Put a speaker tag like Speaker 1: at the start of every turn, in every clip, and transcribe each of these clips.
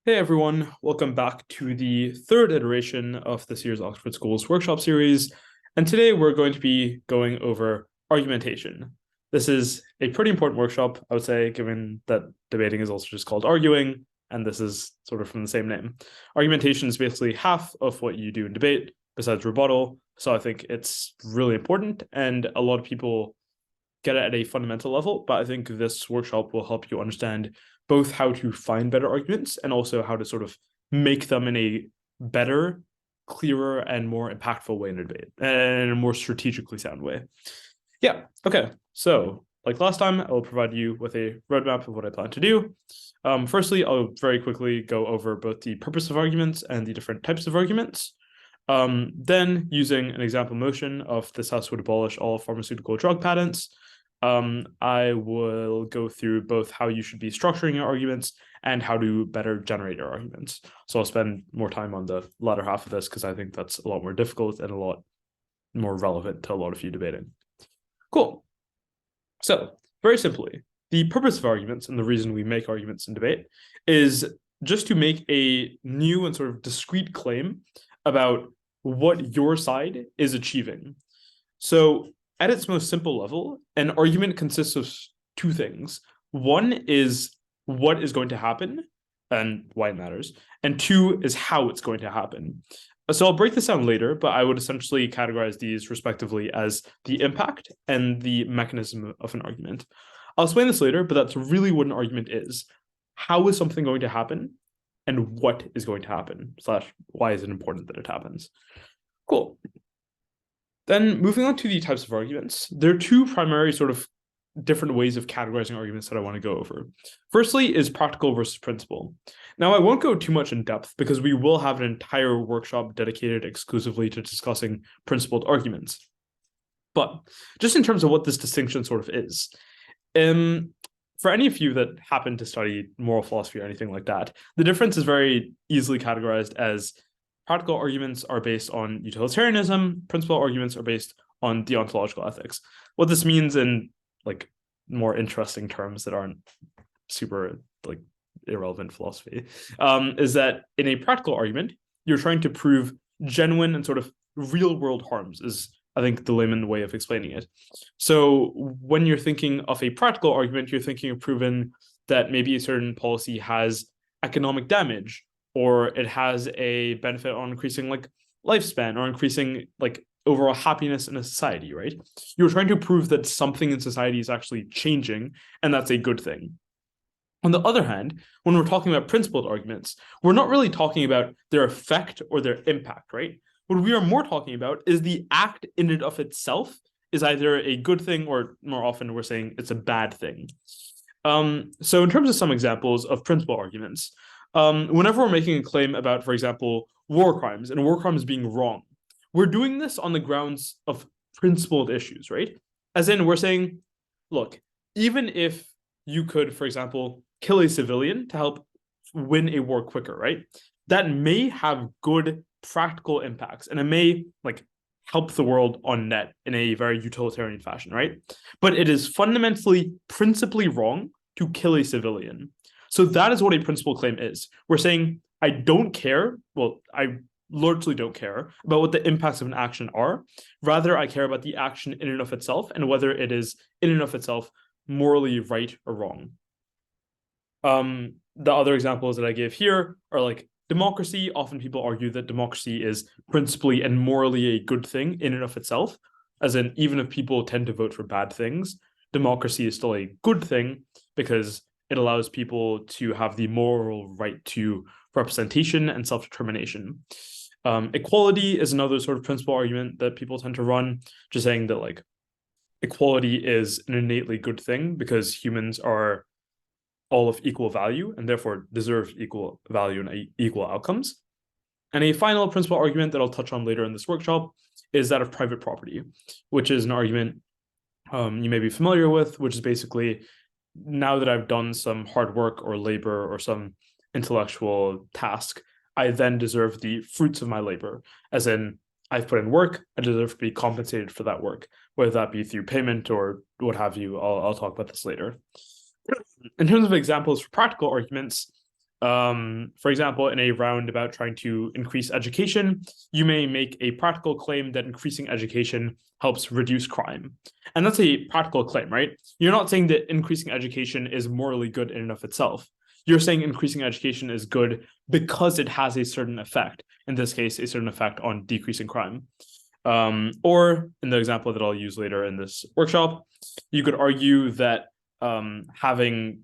Speaker 1: Hey everyone, welcome back to the third iteration of this year's Oxford Schools workshop series. And today we're going to be going over argumentation. This is a pretty important workshop, I would say, given that debating is also just called arguing, and this is sort of from the same name. Argumentation is basically half of what you do in debate, besides rebuttal. So I think it's really important, and a lot of people get it at a fundamental level, but I think this workshop will help you understand both how to find better arguments and also how to sort of make them in a better, clearer, and more impactful way in a debate, and in a more strategically sound way. Yeah, okay. So, like last time, I will provide you with a roadmap of what I plan to do. Firstly, I'll very quickly go over both the purpose of arguments and the different types of arguments. Then, using an example motion of this house would abolish all pharmaceutical drug patents, I will go through both how you should be structuring your arguments and how to better generate your arguments. So I'll spend more time on the latter half of this because I think that's a lot more difficult and a lot more relevant to a lot of you debating. Cool. So very simply, the purpose of arguments and the reason we make arguments in debate is just to make a new and sort of discrete claim about what your side is achieving. So at its most simple level, an argument consists of two things. One is what is going to happen and why it matters. And two is how it's going to happen. So I'll break this down later, but I would essentially categorize these respectively as the impact and the mechanism of an argument. I'll explain this later, but that's really what an argument is. How is something going to happen and what is going to happen, / why is it important that it happens? Cool. Then moving on to the types of arguments, there are two primary sort of different ways of categorizing arguments that I want to go over. Firstly is practical versus principle. Now, I won't go too much in depth because we will have an entire workshop dedicated exclusively to discussing principled arguments. But just in terms of what this distinction sort of is, for any of you that happen to study moral philosophy or anything like that, the difference is very easily categorized as practical arguments are based on utilitarianism, principal arguments are based on deontological ethics. What this means in like more interesting terms that aren't super like irrelevant philosophy is that in a practical argument, you're trying to prove genuine and sort of real world harms is I think the layman way of explaining it. So when you're thinking of a practical argument, you're thinking of proving that maybe a certain policy has economic damage or it has a benefit on increasing like lifespan or increasing like overall happiness in a society, right? You're trying to prove that something in society is actually changing, and that's a good thing. On the other hand, when we're talking about principled arguments, we're not really talking about their effect or their impact, right? What we are more talking about is the act in and of itself is either a good thing or more often we're saying it's a bad thing. So in terms of some examples of principal arguments, whenever we're making a claim about, for example, war crimes and war crimes being wrong, we're doing this on the grounds of principled issues, right? As in, we're saying, look, even if you could, for example, kill a civilian to help win a war quicker, right? That may have good practical impacts and it may like help the world on net in a very utilitarian fashion, right? But it is fundamentally, principally wrong to kill a civilian. So that is what a principal claim is. We're saying, I don't care. Well, I largely don't care about what the impacts of an action are. Rather, I care about the action in and of itself and whether it is in and of itself morally right or wrong. The other examples that I give here are like democracy. Often people argue that democracy is principally and morally a good thing in and of itself. As in, even if people tend to vote for bad things, democracy is still a good thing because it allows people to have the moral right to representation and self-determination. Equality is another sort of principal argument that people tend to run, just saying that like equality is an innately good thing because humans are all of equal value and therefore deserve equal value and equal outcomes. And a final principal argument that I'll touch on later in this workshop is that of private property, which is an argument you may be familiar with, which is basically now that I've done some hard work or labor or some intellectual task, I then deserve the fruits of my labor, as in I've put in work, I deserve to be compensated for that work, whether that be through payment or what have you. I'll talk about this later. In terms of examples for practical arguments, For example, in a round about trying to increase education, you may make a practical claim that increasing education helps reduce crime. And that's a practical claim, right? You're not saying that increasing education is morally good in and of itself. You're saying increasing education is good because it has a certain effect, in this case, a certain effect on decreasing crime. Or in the example that I'll use later in this workshop, you could argue that having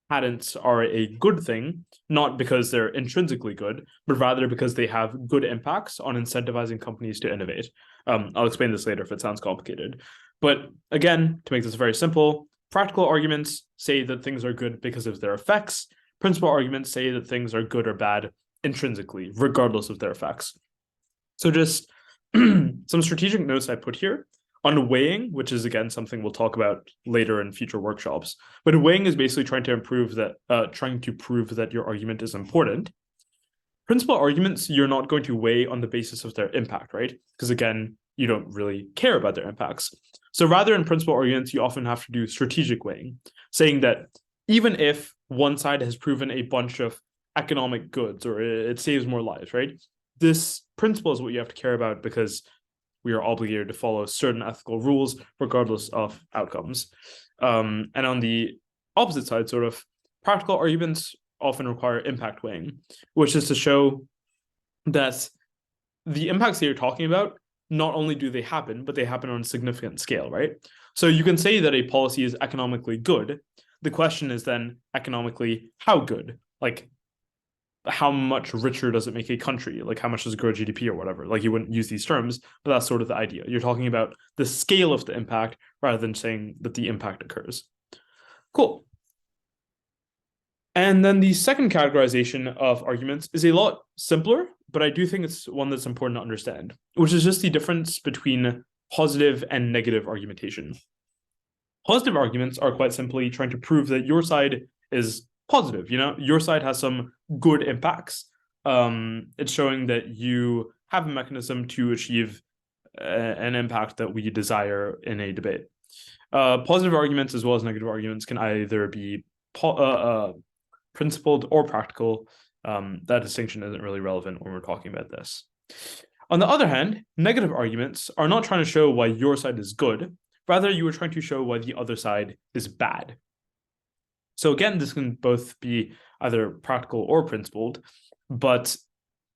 Speaker 1: patents are a good thing, not because they're intrinsically good, but rather because they have good impacts on incentivizing companies to innovate. I'll explain this later if it sounds complicated. But again, to make this very simple, practical arguments say that things are good because of their effects. Principal arguments say that things are good or bad intrinsically, regardless of their effects. So just some strategic notes I put here. On weighing, which is again something we'll talk about later in future workshops, but weighing is basically trying to prove that your argument is important. Principal arguments, you're not going to weigh on the basis of their impact, right? Because again, you don't really care about their impacts. So rather in principal arguments, you often have to do strategic weighing, saying that even if one side has proven a bunch of economic goods or it saves more lives, right? This principle is what you have to care about because we are obligated to follow certain ethical rules regardless of outcomes. And on the opposite side, sort of practical arguments often require impact weighing, which is to show that the impacts that you're talking about, not only do they happen, but they happen on a significant scale, right? So you can say that a policy is economically good. The question is then economically how good? Like, how much richer does it make a country? Like how much does it grow GDP or whatever? Like you wouldn't use these terms, but that's sort of the idea. You're talking about the scale of the impact rather than saying that the impact occurs. Cool. And then the second categorization of arguments is a lot simpler, but I do think it's one that's important to understand, which is just the difference between positive and negative argumentation. Positive arguments are quite simply trying to prove that your side is positive, your side has some good impacts. It's showing that you have a mechanism to achieve an impact that we desire in a debate. Positive arguments as well as negative arguments can either be principled or practical. That distinction isn't really relevant when we're talking about this. On the other hand, negative arguments are not trying to show why your side is good. Rather, you are trying to show why the other side is bad. So again, this can both be either practical or principled, but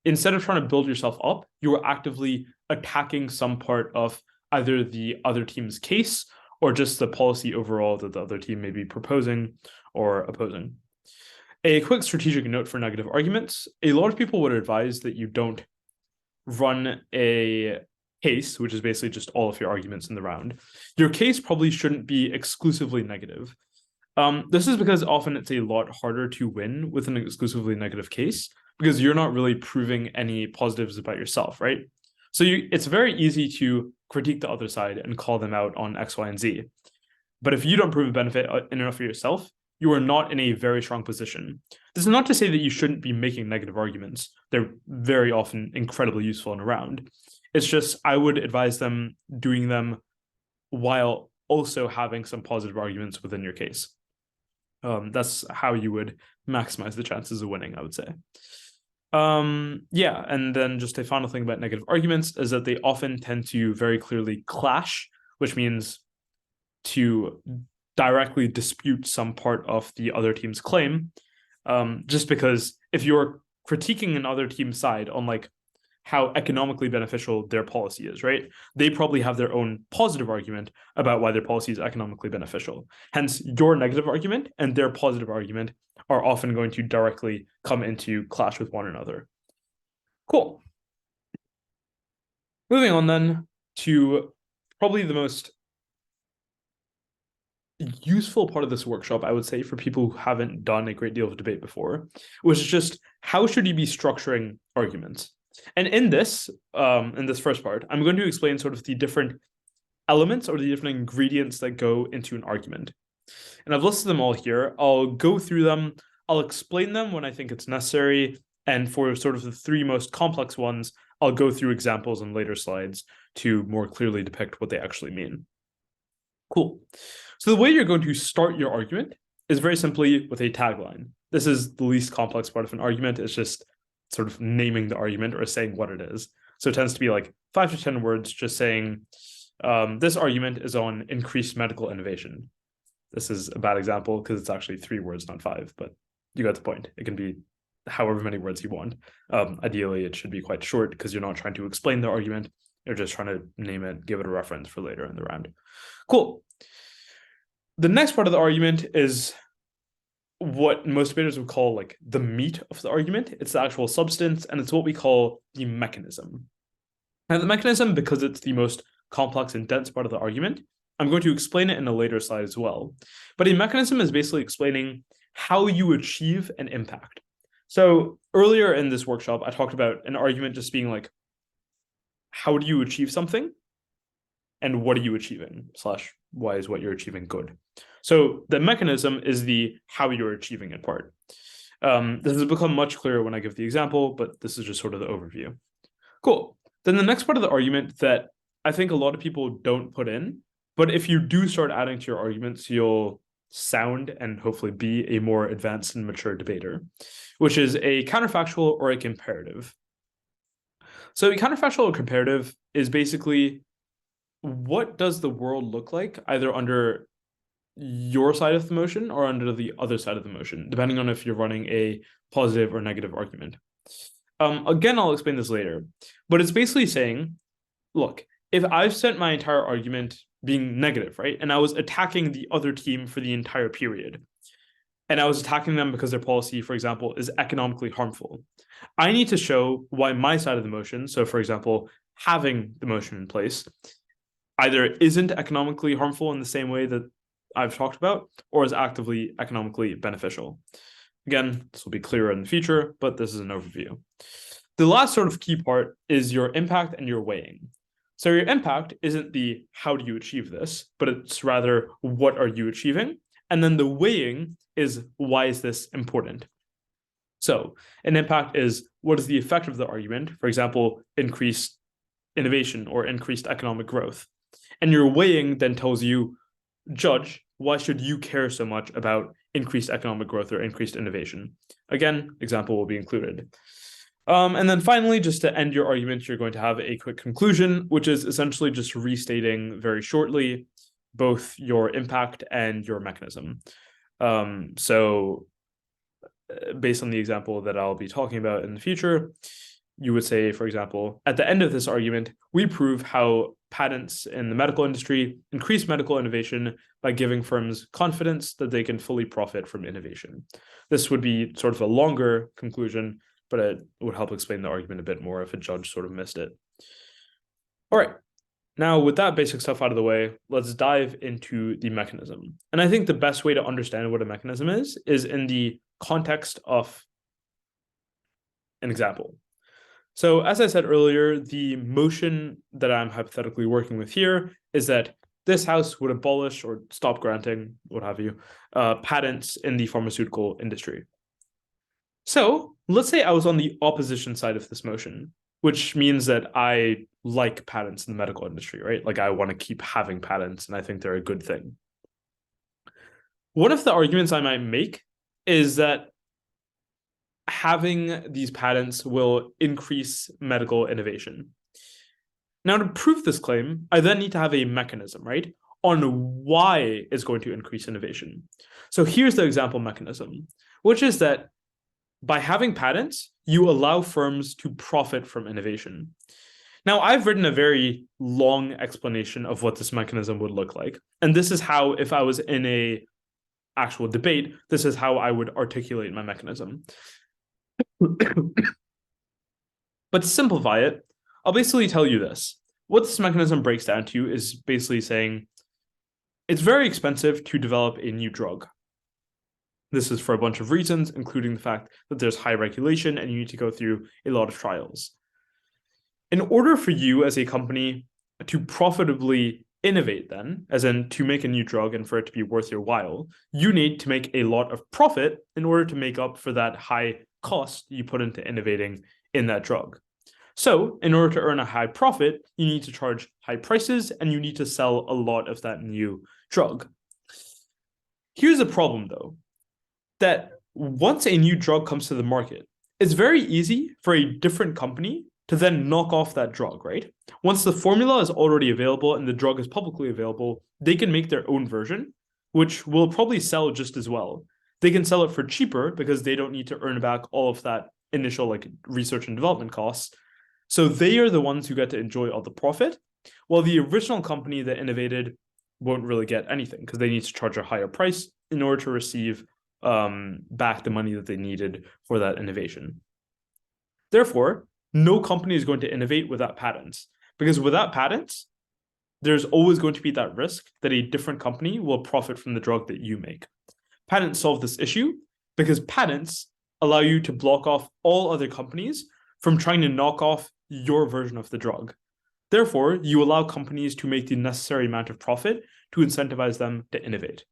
Speaker 1: instead of trying to build yourself up, you are actively attacking some part of either the other team's case or just the policy overall that the other team may be proposing or opposing. A quick strategic note for negative arguments. A lot of people would advise that you don't run a case, which is basically just all of your arguments in the round. Your case probably shouldn't be exclusively negative. This is because often it's a lot harder to win with an exclusively negative case because you're not really proving any positives about yourself, right? So it's very easy to critique the other side and call them out on X, Y, and Z. But if you don't prove a benefit in enough for yourself, you are not in a very strong position. This is not to say that you shouldn't be making negative arguments. They're very often incredibly useful in a round. It's just I would advise them doing them while also having some positive arguments within your case. That's how you would maximize the chances of winning, I would say. Yeah, and then just a final thing about negative arguments is that they often tend to very clearly clash, which means to directly dispute some part of the other team's claim. Just because if you're critiquing another team's side on like how economically beneficial their policy is, right? They probably have their own positive argument about why their policy is economically beneficial. Hence, your negative argument and their positive argument are often going to directly come into clash with one another. Cool. Moving on then to probably the most useful part of this workshop, I would say, for people who haven't done a great deal of debate before, which is just how should you be structuring arguments? And in this first part, I'm going to explain sort of the different elements or the different ingredients that go into an argument. And I've listed them all here. I'll go through them. I'll explain them when I think it's necessary. And for sort of the three most complex ones, I'll go through examples in later slides to more clearly depict what they actually mean. Cool. So the way you're going to start your argument is very simply with a tagline. This is the least complex part of an argument. It's just sort of naming the argument or saying what it is. So it tends to be like 5 to 10 words just saying, this argument is on increased medical innovation. This is a bad example because it's actually 3 words, not 5, but you got the point. It can be however many words you want. Ideally, it should be quite short because you're not trying to explain the argument. You're just trying to name it, give it a reference for later in the round. Cool. The next part of the argument is what most debaters would call like the meat of the argument. It's the actual substance, and it's what we call the mechanism. And the mechanism, because it's the most complex and dense part of the argument, I'm going to explain it in a later slide as well. But a mechanism is basically explaining how you achieve an impact. So earlier in this workshop, I talked about an argument just being like, how do you achieve something? And what are you achieving? / why is what you're achieving good? So the mechanism is the how you're achieving it part. This has become much clearer when I give the example, but this is just sort of the overview. Cool. Then the next part of the argument that I think a lot of people don't put in, but if you do start adding to your arguments, you'll sound and hopefully be a more advanced and mature debater, which is a counterfactual or a comparative. So a counterfactual or comparative is basically, what does the world look like either under your side of the motion or under the other side of the motion, depending on if you're running a positive or negative argument. Again, I'll explain this later, but it's basically saying, look, if I've spent my entire argument being negative, right, and I was attacking the other team for the entire period, and I was attacking them because their policy, for example, is economically harmful, I need to show why my side of the motion, so for example, having the motion in place, either isn't economically harmful in the same way that I've talked about, or is actively economically beneficial. Again, this will be clearer in the future, but this is an overview. The last sort of key part is your impact and your weighing. So your impact isn't the how do you achieve this, but it's rather what are you achieving? And then the weighing is why is this important? So an impact is what is the effect of the argument? For example, increased innovation or increased economic growth. And your weighing then tells you, judge, why should you care so much about increased economic growth or increased innovation? Again, example will be included. And then finally, just to end your argument, you're going to have a quick conclusion, which is essentially just restating very shortly both your impact and your mechanism. So based on the example that I'll be talking about in the future, you would say, for example, at the end of this argument, we prove how patents in the medical industry increase medical innovation by giving firms confidence that they can fully profit from innovation. This would be sort of a longer conclusion, but it would help explain the argument a bit more if a judge sort of missed it. All right. Now, with that basic stuff out of the way, let's dive into the mechanism. And I think the best way to understand what a mechanism is in the context of an example. So as I said earlier, the motion that I'm hypothetically working with here is that this house would abolish or stop granting, what have you, patents in the pharmaceutical industry. So let's say I was on the opposition side of this motion, which means that I like patents in the medical industry, right? Like I want to keep having patents and I think they're a good thing. One of the arguments I might make is that having these patents will increase medical innovation. Now, to prove this claim, I then need to have a mechanism, right, on why it's going to increase innovation. So here's the example mechanism, which is that by having patents, you allow firms to profit from innovation. Now, I've written a very long explanation of what this mechanism would look like. And this is how, if I was in a actual debate, this is how I would articulate my mechanism. But to simplify it, I'll basically tell you this. What this mechanism breaks down to is basically saying it's very expensive to develop a new drug. This is for a bunch of reasons, including the fact that there's high regulation and you need to go through a lot of trials. In order for you as a company to profitably innovate then, as in to make a new drug and for it to be worth your while, you need to make a lot of profit in order to make up for that high cost you put into innovating in that drug. So in order to earn a high profit, you need to charge high prices and you need to sell a lot of that new drug. Here's the problem though, that once a new drug comes to the market, it's very easy for a different company to then knock off that drug, right? Once the formula is already available and the drug is publicly available, they can make their own version, which will probably sell just as well. They can sell it for cheaper because they don't need to earn back all of that initial like research and development costs. So they are the ones who get to enjoy all the profit, while the original company that innovated won't really get anything because they need to charge a higher price in order to receive back the money that they needed for that innovation. Therefore, no company is going to innovate without patents, because without patents, there's always going to be that risk that a different company will profit from the drug that you make. Patents solve this issue because patents allow you to block off all other companies from trying to knock off your version of the drug. Therefore, you allow companies to make the necessary amount of profit to incentivize them to innovate.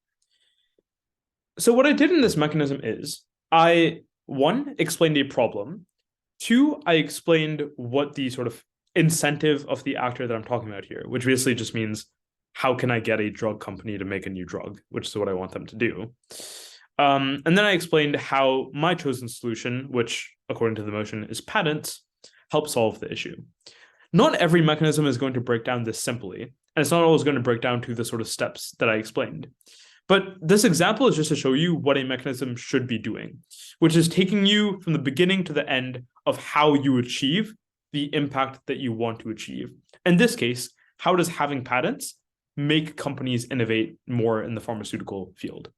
Speaker 1: So what I did in this mechanism is I, one, explained a problem. Two, I explained what the sort of incentive of the actor that I'm talking about here, which basically just means how can I get a drug company to make a new drug, which is what I want them to do. And then I explained how my chosen solution, which according to the motion is patents, helps solve the issue. Not every mechanism is going to break down this simply, and it's not always going to break down to the sort of steps that I explained. But this example is just to show you what a mechanism should be doing, which is taking you from the beginning to the end of how you achieve the impact that you want to achieve. In this case, how does having patents make companies innovate more in the pharmaceutical field?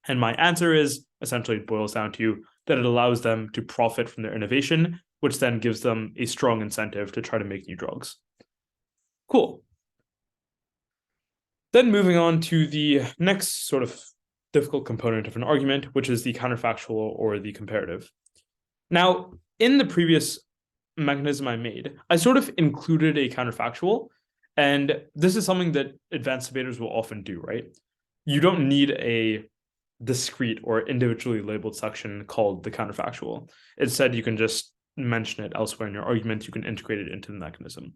Speaker 1: And my answer is essentially it boils down to that it allows them to profit from their innovation, which then gives them a strong incentive to try to make new drugs. Cool. Then moving on to the next sort of difficult component of an argument, which is the counterfactual or the comparative. Now, in the previous mechanism I made, I sort of included a counterfactual, and this is something that advanced debaters will often do, right? You don't need a discrete or individually labeled section called the counterfactual. Instead, you can just mention it elsewhere in your argument. You can integrate it into the mechanism.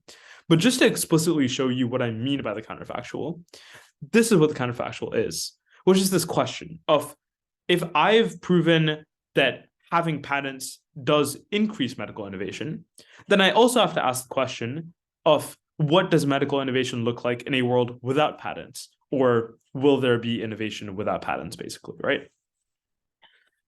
Speaker 1: But just to explicitly show you what I mean by the counterfactual, this is what the counterfactual is, which is this question of if I've proven that having patents does increase medical innovation, then I also have to ask the question of what does medical innovation look like in a world without patents? Or will there be innovation without patents, basically, right?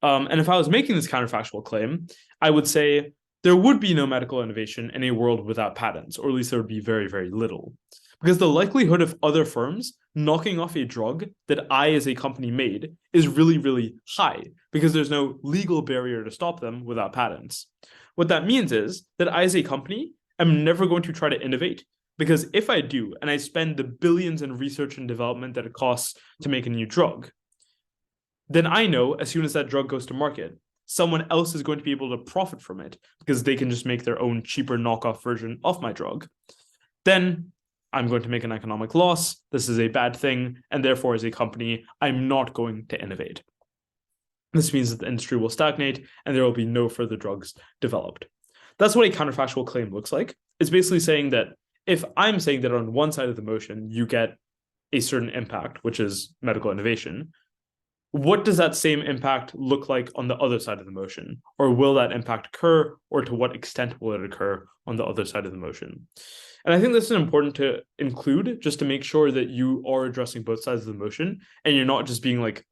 Speaker 1: And if I was making this counterfactual claim, I would say there would be no medical innovation in a world without patents, or at least there would be very, very little. Because the likelihood of other firms knocking off a drug that I as a company made is really, really high because there's no legal barrier to stop them without patents. What that means is that I as a company am never going to try to innovate, because if I do, and I spend the billions in research and development that it costs to make a new drug, then I know as soon as that drug goes to market, someone else is going to be able to profit from it because they can just make their own cheaper knockoff version of my drug. Then I'm going to make an economic loss. This is a bad thing. And therefore, as a company, I'm not going to innovate. This means that the industry will stagnate and there will be no further drugs developed. That's what a counterfactual claim looks like. It's basically saying that if I'm saying that on one side of the motion, you get a certain impact, which is medical innovation, what does that same impact look like on the other side of the motion? Or will that impact occur? Or to what extent will it occur on the other side of the motion? And I think this is important to include just to make sure that you are addressing both sides of the motion and you're not just being like,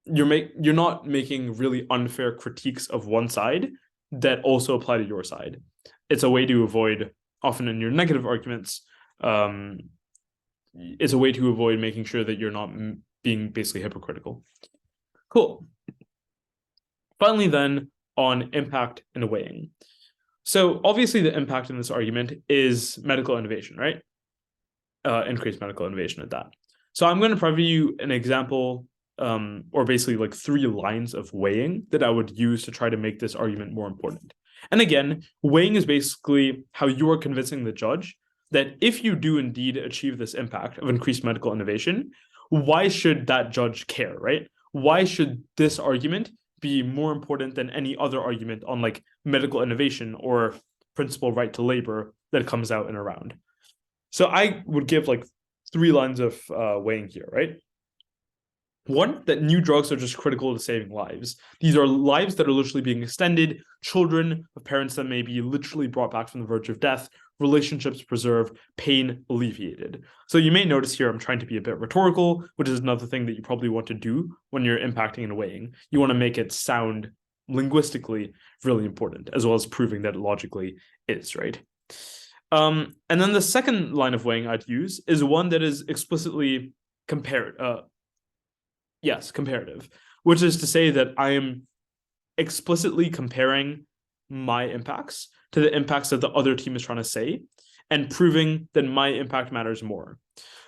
Speaker 1: you're not making really unfair critiques of one side that also apply to your side. It's a way to avoid, often in your negative arguments, it's a way to avoid making sure that you're not being basically hypocritical. Cool. Finally, then, on impact and weighing. So obviously the impact in this argument is medical innovation, right? Increased medical innovation at that. So I'm going to provide you an example, or basically like 3 lines of weighing that I would use to try to make this argument more important. And again, weighing is basically how you are convincing the judge that if you do indeed achieve this impact of increased medical innovation, why should that judge care, right? Why should this argument be more important than any other argument on like medical innovation or principal right to labor that comes out and around? So I would give like 3 lines of weighing here, right? One, that new drugs are just critical to saving lives. These are lives that are literally being extended, children of parents that may be literally brought back from the verge of death, relationships preserved, pain alleviated. So you may notice here I'm trying to be a bit rhetorical, which is another thing that you probably want to do when you're impacting and weighing. You want to make it sound linguistically really important, as well as proving that it logically is, right? And then the second line of weighing I'd use is one that is explicitly comparative, which is to say that I am explicitly comparing my impacts to the impacts that the other team is trying to say and proving that my impact matters more.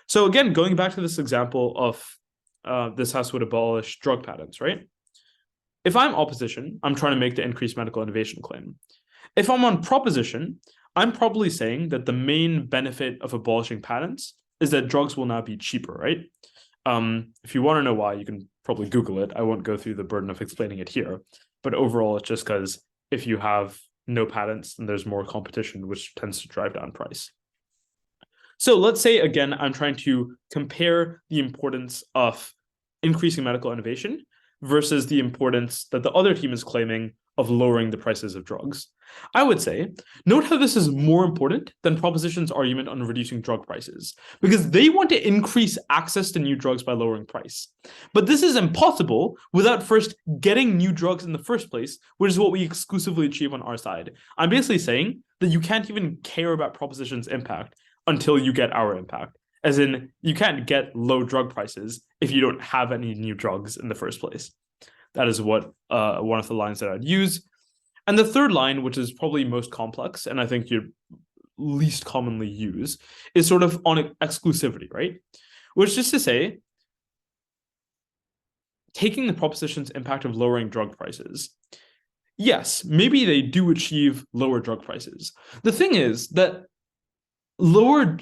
Speaker 1: So again, going back to this example of this house would abolish drug patents, right? If I'm opposition, I'm trying to make the increased medical innovation claim. If I'm on proposition, I'm probably saying that the main benefit of abolishing patents is that drugs will now be cheaper, right? If you want to know why, you can probably Google it. I won't go through the burden of explaining it here. But overall, it's just because if you have no patents, then there's more competition, which tends to drive down price. So let's say, again, I'm trying to compare the importance of increasing medical innovation versus the importance that the other team is claiming of lowering the prices of drugs. I would say, note how this is more important than proposition's argument on reducing drug prices, because they want to increase access to new drugs by lowering price. But this is impossible without first getting new drugs in the first place, which is what we exclusively achieve on our side. I'm basically saying that you can't even care about proposition's impact until you get our impact. As in, you can't get low drug prices if you don't have any new drugs in the first place. That is what one of the lines that I'd use. And the third line, which is probably most complex, and I think you'd least commonly use, is sort of on exclusivity, right? Which is to say, taking the proposition's impact of lowering drug prices, yes, maybe they do achieve lower drug prices. The thing is that there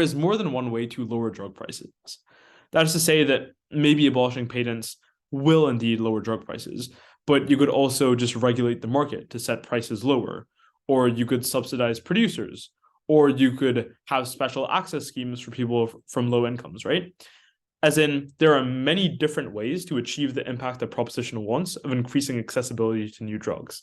Speaker 1: is more than one way to lower drug prices. That is to say that maybe abolishing patents will indeed lower drug prices, but you could also just regulate the market to set prices lower, or you could subsidize producers, or you could have special access schemes for people from low incomes, right? As in, there are many different ways to achieve the impact that proposition wants of increasing accessibility to new drugs.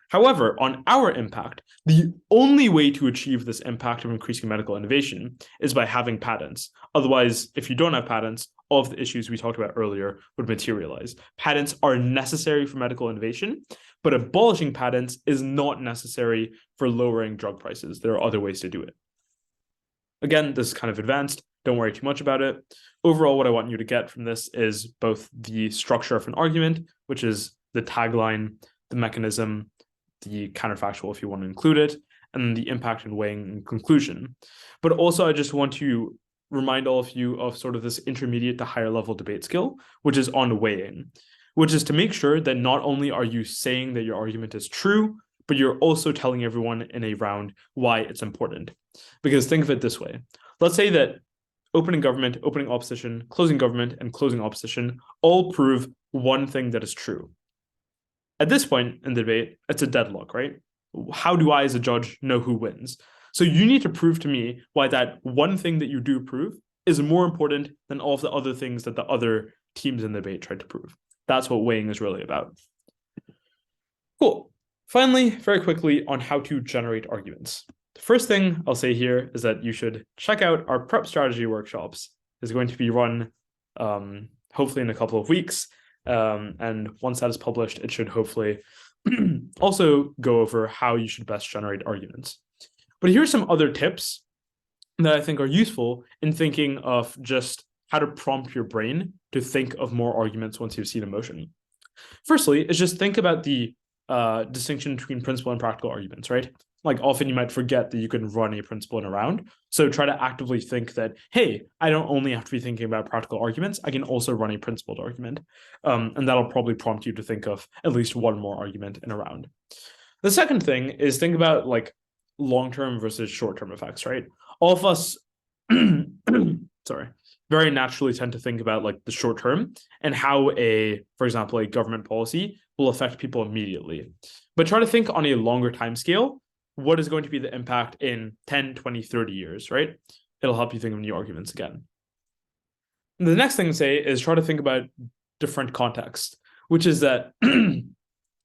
Speaker 1: However, on our impact, the only way to achieve this impact of increasing medical innovation is by having patents. Otherwise, if you don't have patents, all of the issues we talked about earlier would materialize. Patents are necessary for medical innovation, but abolishing patents is not necessary for lowering drug prices. There are other ways to do it. Again, this is kind of advanced. Don't worry too much about it. Overall, what I want you to get from this is both the structure of an argument, which is the tagline, the mechanism, the counterfactual if you want to include it, and the impact and weighing and conclusion. But also, I just want to remind all of you of sort of this intermediate to higher level debate skill, which is on weighing, which is to make sure that not only are you saying that your argument is true, but you're also telling everyone in a round why it's important. Because think of it this way. Let's say that opening government, opening opposition, closing government, and closing opposition all prove one thing that is true. At this point in the debate, it's a deadlock, right? How do I, as a judge, know who wins? So you need to prove to me why that one thing that you do prove is more important than all of the other things that the other teams in the debate tried to prove. That's what weighing is really about. Cool. Finally, very quickly on how to generate arguments. The first thing I'll say here is that you should check out our prep strategy workshops. It's going to be run hopefully in a couple of weeks. And once that is published, it should hopefully also go over how you should best generate arguments. But here's some other tips that I think are useful in thinking of just how to prompt your brain to think of more arguments once you've seen a motion. Firstly, is just think about the distinction between principal and practical arguments, right? Like often you might forget that you can run a principle in a round. So try to actively think that, hey, I don't only have to be thinking about practical arguments, I can also run a principled argument. And that'll probably prompt you to think of at least one more argument in a round. The second thing is think about like long-term versus short-term effects, right? All of us, very naturally tend to think about like the short term and how for example, a government policy will affect people immediately. But try to think on a longer time scale, what is going to be the impact in 10, 20, 30 years, right? It'll help you think of new arguments again. The next thing to say is try to think about different context, which is that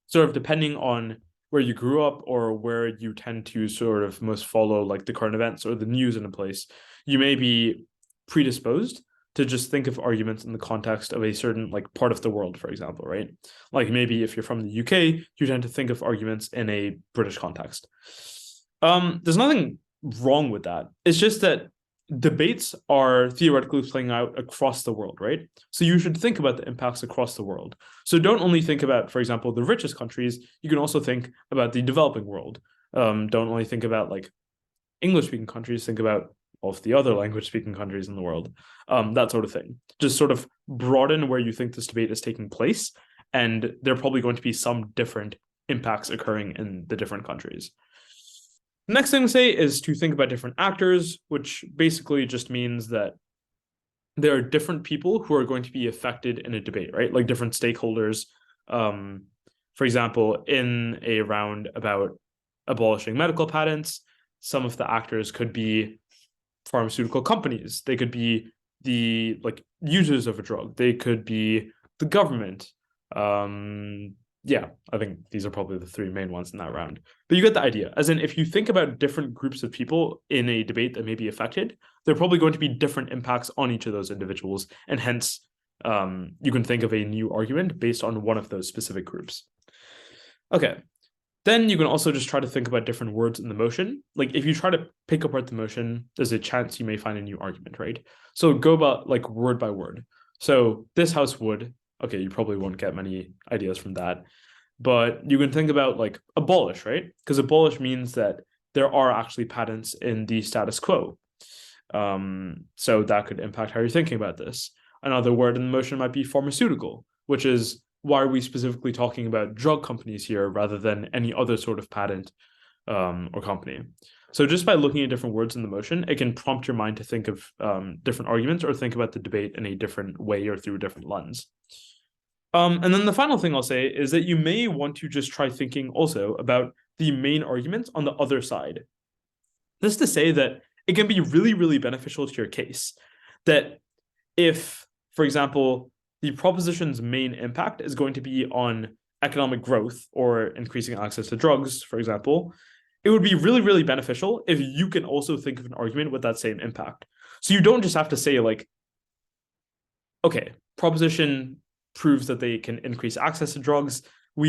Speaker 1: sort of depending on where you grew up or where you tend to sort of most follow like the current events or the news in a place, you may be predisposed to just think of arguments in the context of a certain like part of the world, for example, right? Like maybe if you're from the UK, you tend to think of arguments in a British context. There's nothing wrong with that. It's just that debates are theoretically playing out across the world, right? So you should think about the impacts across the world. So don't only think about, for example, the richest countries, you can also think about the developing world. Don't only think about like English-speaking countries, think about all of the other language-speaking countries in the world, that sort of thing. Just sort of broaden where you think this debate is taking place, and there are probably going to be some different impacts occurring in the different countries. Next thing to say is to think about different actors, which basically just means that there are different people who are going to be affected in a debate, right? Like different stakeholders. For example, in a round about abolishing medical patents, some of the actors could be pharmaceutical companies. They could be the like users of a drug. They could be the government. Yeah, I think these are probably the three main ones in that round. But you get the idea. As in, if you think about different groups of people in a debate that may be affected, there are probably going to be different impacts on each of those individuals. And hence, you can think of a new argument based on one of those specific groups. Okay. Then you can also just try to think about different words in the motion. Like if you try to pick apart the motion, there's a chance you may find a new argument, right? So go about like word by word. So this house would, okay, you probably won't get many ideas from that, but you can think about like abolish, right? Because abolish means that there are actually patents in the status quo. So that could impact how you're thinking about this. Another word in the motion might be pharmaceutical, which is why are we specifically talking about drug companies here rather than any other sort of patent or company? So just by looking at different words in the motion, it can prompt your mind to think of different arguments or think about the debate in a different way or through a different lens. And then the final thing I'll say is that you may want to just try thinking also about the main arguments on the other side. This is to say that it can be really, really beneficial to your case that if, for example, the proposition's main impact is going to be on economic growth or increasing access to drugs, for example, it would be really, really beneficial if you can also think of an argument with that same impact. So you don't just have to say like, okay, proposition proves that they can increase access to drugs. We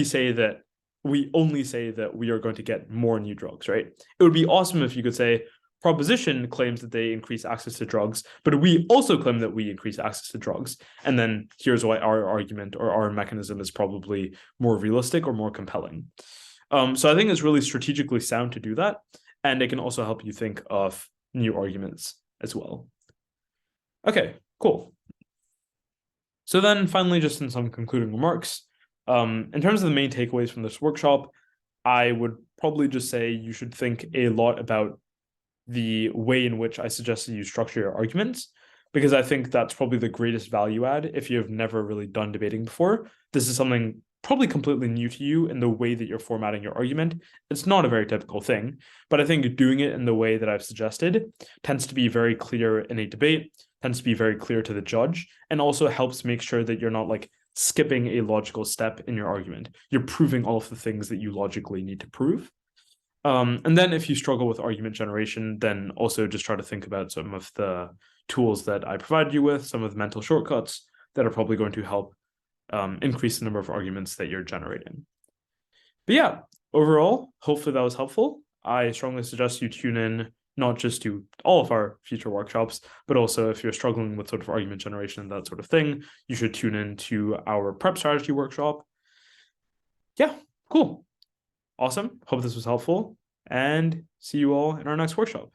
Speaker 1: only say that we are going to get more new drugs, right? It would be awesome if you could say, proposition claims that they increase access to drugs, but we also claim that we increase access to drugs. And then here's why our argument or our mechanism is probably more realistic or more compelling. So I think it's really strategically sound to do that. And it can also help you think of new arguments as well. Okay, cool. So then finally, just in some concluding remarks, in terms of the main takeaways from this workshop, I would probably just say you should think a lot about the way in which I suggested you structure your arguments, because I think that's probably the greatest value add if you've never really done debating before. This is something probably completely new to you in the way that you're formatting your argument. It's not a very typical thing, but I think doing it in the way that I've suggested tends to be very clear in a debate, tends to be very clear to the judge, and also helps make sure that you're not like skipping a logical step in your argument. You're proving all of the things that you logically need to prove. And then if you struggle with argument generation, then also just try to think about some of the tools that I provided you with, some of the mental shortcuts that are probably going to help increase the number of arguments that you're generating. But yeah, overall, hopefully that was helpful. I strongly suggest you tune in not just to all of our future workshops, but also if you're struggling with sort of argument generation and that sort of thing, you should tune in to our prep strategy workshop. Yeah, cool. Awesome. Hope this was helpful, and see you all in our next workshop.